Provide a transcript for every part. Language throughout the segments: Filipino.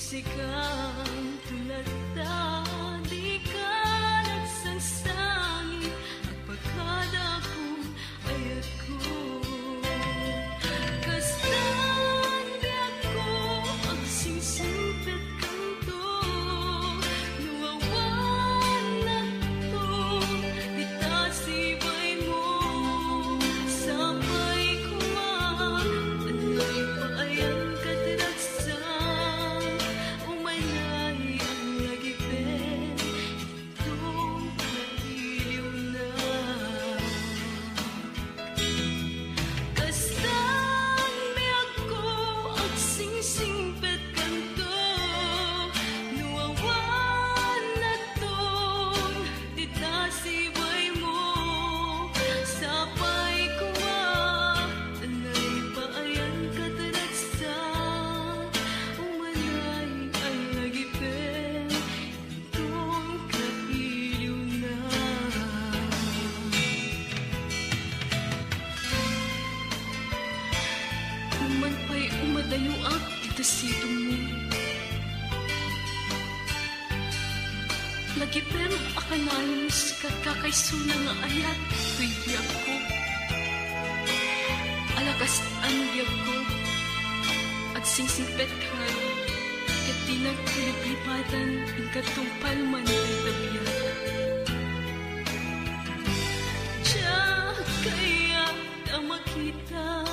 Siksikan tulad ta, di ka nagsangsangit at pagkadako ayat ko. Kastan di ako ang singsingpit kanto, nuwawan na to, di ta sibay mo, sabay kumaan, alay paayan katiragsan. Umadayo ang itasitong mo. Lagi pero akalanis kakakaisuna nga ayat tuy biyag ko. Alakas ang biyag ko at singsingpet kan kat di nagkaliplipatan ang katumpal man ay tabiyag. Diya kaya na makita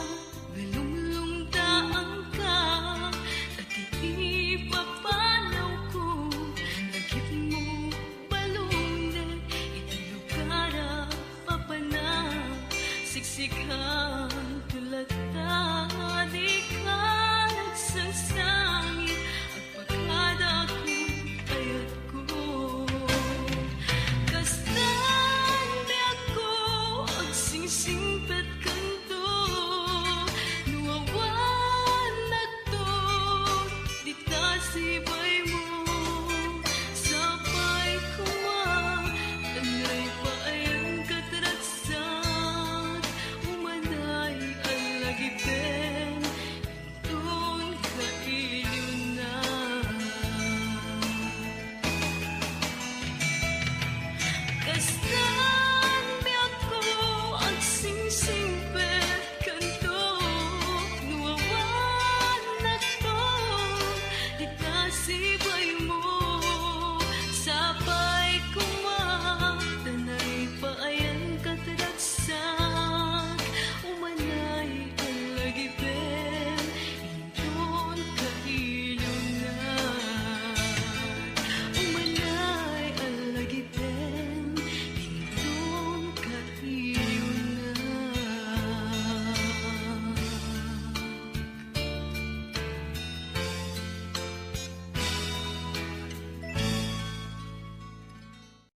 siksikan tulad ta, di ka nagsangsangit at pagkadako ayat ko. Kastan di ako ang singsingpet kanto, nuwawan na to, di ta sibay mo, sabay kuma, anay paayang kataragsan. Stop.